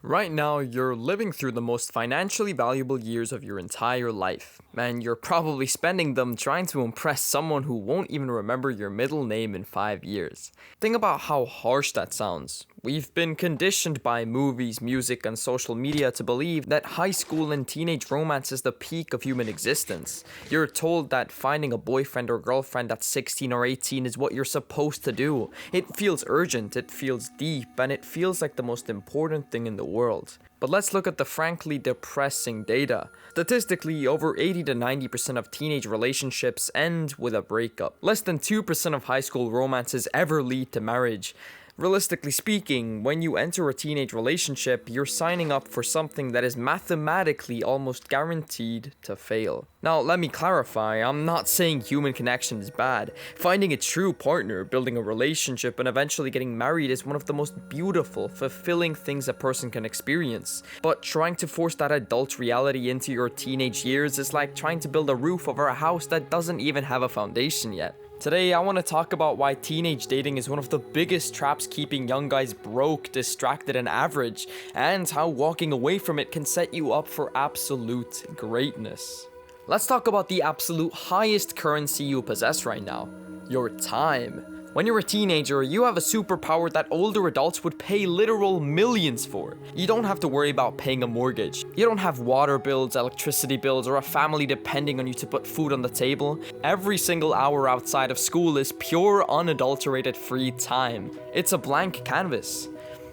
Right now, you're living through the most financially valuable years of your entire life, and you're probably spending them trying to impress someone who won't even remember your middle name in 5 years. Think about how harsh that sounds. We've been conditioned by movies, music, and social media to believe that high school and teenage romance is the peak of human existence. You're told that finding a boyfriend or girlfriend at 16 or 18 is what you're supposed to do. It feels urgent, it feels deep, and it feels like the most important thing in the world. But let's look at the frankly depressing data. Statistically, over 80 to 90% of teenage relationships end with a breakup. Less than 2% of high school romances ever lead to marriage. Realistically speaking, when you enter a teenage relationship, you're signing up for something that is mathematically almost guaranteed to fail. Now, let me clarify, I'm not saying human connection is bad. Finding a true partner, building a relationship, and eventually getting married is one of the most beautiful, fulfilling things a person can experience. But trying to force that adult reality into your teenage years is like trying to build a roof over a house that doesn't even have a foundation yet. Today, I want to talk about why teenage dating is one of the biggest traps keeping young guys broke, distracted, and average, and how walking away from it can set you up for absolute greatness. Let's talk about the absolute highest currency you possess right now: your time. When you're a teenager, you have a superpower that older adults would pay literal millions for. You don't have to worry about paying a mortgage. You don't have water bills, electricity bills, or a family depending on you to put food on the table. Every single hour outside of school is pure, unadulterated free time. It's a blank canvas.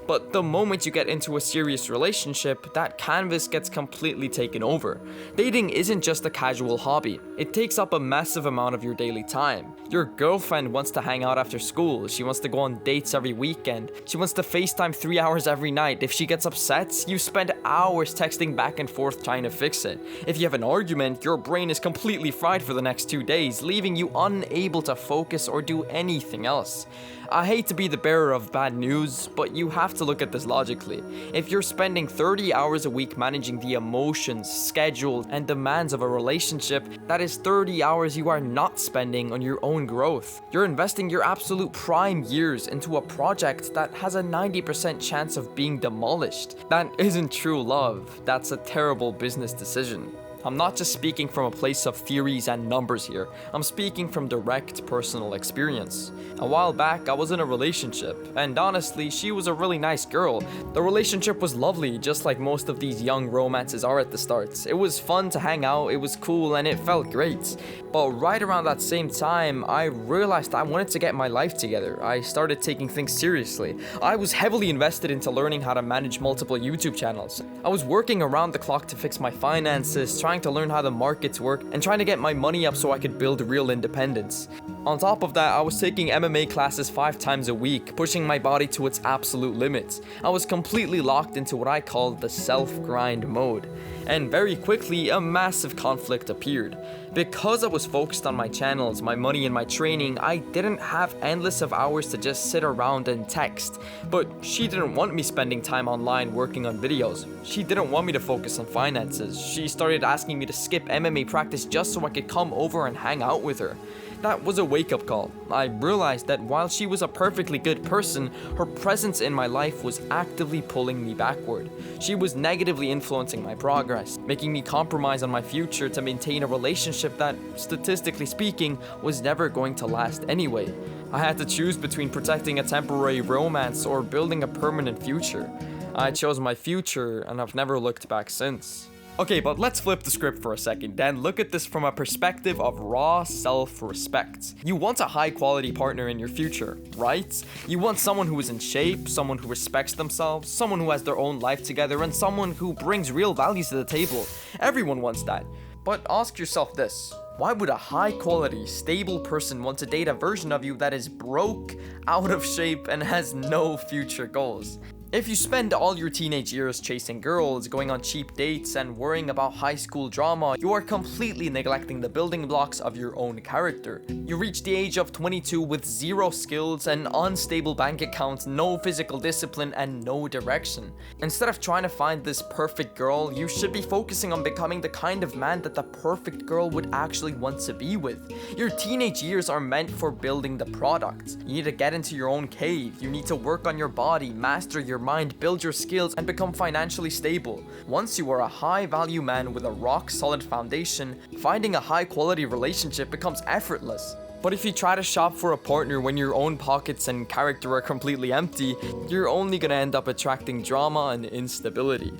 But the moment you get into a serious relationship, that canvas gets completely taken over. Dating isn't just a casual hobby. It takes up a massive amount of your daily time. Your girlfriend wants to hang out after school. She wants to go on dates every weekend. She wants to FaceTime 3 hours every night. If she gets upset, you spend hours texting back and forth trying to fix it. If you have an argument, your brain is completely fried for the next 2 days, leaving you unable to focus or do anything else. I hate to be the bearer of bad news, but you have to look at this logically. If you're spending 30 hours a week managing the emotions, schedule, and demands of a relationship, that is 30 hours you are not spending on your own growth. You're investing your absolute prime years into a project that has a 90% chance of being demolished. That isn't true love, that's a terrible business decision. I'm not just speaking from a place of theories and numbers here. I'm speaking from direct personal experience. A while back, I was in a relationship, and honestly, she was a really nice girl. The relationship was lovely, just like most of these young romances are at the start. It was fun to hang out, it was cool, and it felt great. But right around that same time, I realized I wanted to get my life together. I started taking things seriously. I was heavily invested into learning how to manage multiple YouTube channels. I was working around the clock to fix my finances, trying to learn how the markets work, and trying to get my money up so I could build real independence. On top of that, I was taking MMA classes 5 times a week, pushing my body to its absolute limits. I was completely locked into what I called the self-grind mode. And very quickly, a massive conflict appeared. Because I was focused on my channels, my money, and my training, I didn't have endless of hours to just sit around and text. But she didn't want me spending time online working on videos. She didn't want me to focus on finances. She started asking me to skip MMA practice just so I could come over and hang out with her. That was a wake-up call. I realized that while she was a perfectly good person, her presence in my life was actively pulling me backward. She was negatively influencing my progress, making me compromise on my future to maintain a relationship that, statistically speaking, was never going to last anyway. I had to choose between protecting a temporary romance or building a permanent future. I chose my future, and I've never looked back since. Okay, but let's flip the script for a second and look at this from a perspective of raw self-respect. You want a high-quality partner in your future, right? You want someone who is in shape, someone who respects themselves, someone who has their own life together, and someone who brings real values to the table. Everyone wants that. But ask yourself this: why would a high-quality, stable person want to date a version of you that is broke, out of shape, and has no future goals? If you spend all your teenage years chasing girls, going on cheap dates, and worrying about high school drama, you are completely neglecting the building blocks of your own character. You reach the age of 22 with zero skills, an unstable bank account, no physical discipline, and no direction. Instead of trying to find this perfect girl, you should be focusing on becoming the kind of man that the perfect girl would actually want to be with. Your teenage years are meant for building the product. You need to get into your own cave. You need to work on your body, master your your mind, build your skills, and become financially stable. Once you are a high-value man with a rock-solid foundation, finding a high-quality relationship becomes effortless. But if you try to shop for a partner when your own pockets and character are completely empty, you're only gonna end up attracting drama and instability.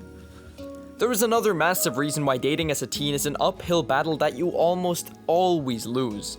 There is another massive reason why dating as a teen is an uphill battle that you almost always lose.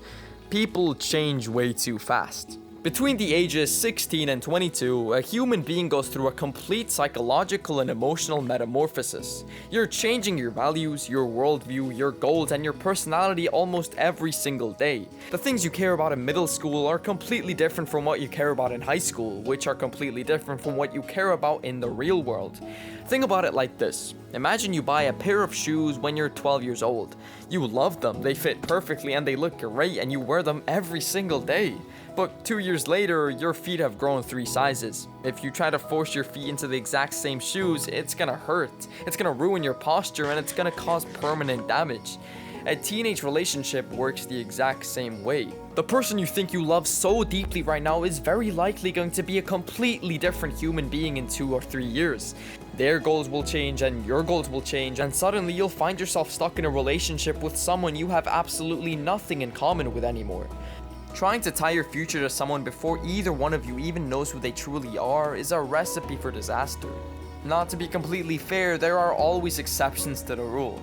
People change way too fast. Between the ages 16 and 22, a human being goes through a complete psychological and emotional metamorphosis. You're changing your values, your worldview, your goals, and your personality almost every single day. The things you care about in middle school are completely different from what you care about in high school, which are completely different from what you care about in the real world. Think about it like this. Imagine you buy a pair of shoes when you're 12 years old. You love them, they fit perfectly, and they look great, and you wear them every single day. But 2 years later, your feet have grown 3 sizes. If you try to force your feet into the exact same shoes, it's gonna hurt. It's gonna ruin your posture, and it's gonna cause permanent damage. A teenage relationship works the exact same way. The person you think you love so deeply right now is very likely going to be a completely different human being in 2 or 3 years. Their goals will change and your goals will change, and suddenly you'll find yourself stuck in a relationship with someone you have absolutely nothing in common with anymore. Trying to tie your future to someone before either one of you even knows who they truly are is a recipe for disaster. Not to be completely fair, there are always exceptions to the rule.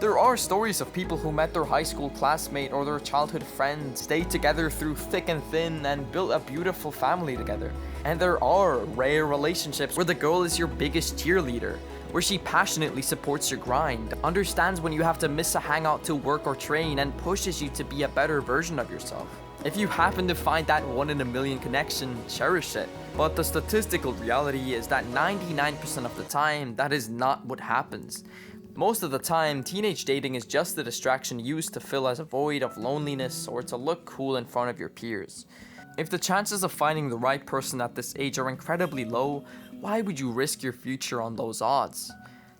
There are stories of people who met their high school classmate or their childhood friend, stayed together through thick and thin, and built a beautiful family together. And there are rare relationships where the girl is your biggest cheerleader, where she passionately supports your grind, understands when you have to miss a hangout to work or train, and pushes you to be a better version of yourself. If you happen to find that 1 in a million connection, cherish it. But the statistical reality is that 99% of the time, that is not what happens. Most of the time, teenage dating is just a distraction used to fill as a void of loneliness or to look cool in front of your peers. If the chances of finding the right person at this age are incredibly low, why would you risk your future on those odds?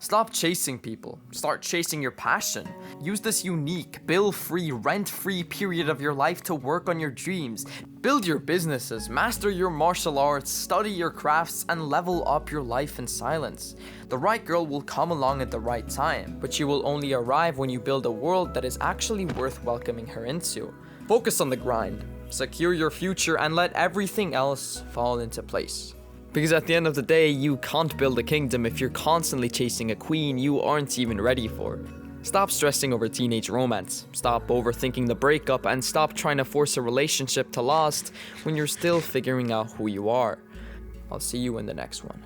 Stop chasing people. Start chasing your passion. Use this unique, bill-free, rent-free period of your life to work on your dreams. Build your businesses, master your martial arts, study your crafts, and level up your life in silence. The right girl will come along at the right time, but she will only arrive when you build a world that is actually worth welcoming her into. Focus on the grind, secure your future, and let everything else fall into place. Because at the end of the day, you can't build a kingdom if you're constantly chasing a queen you aren't even ready for. Stop stressing over teenage romance, stop overthinking the breakup, and stop trying to force a relationship to last when you're still figuring out who you are. I'll see you in the next one.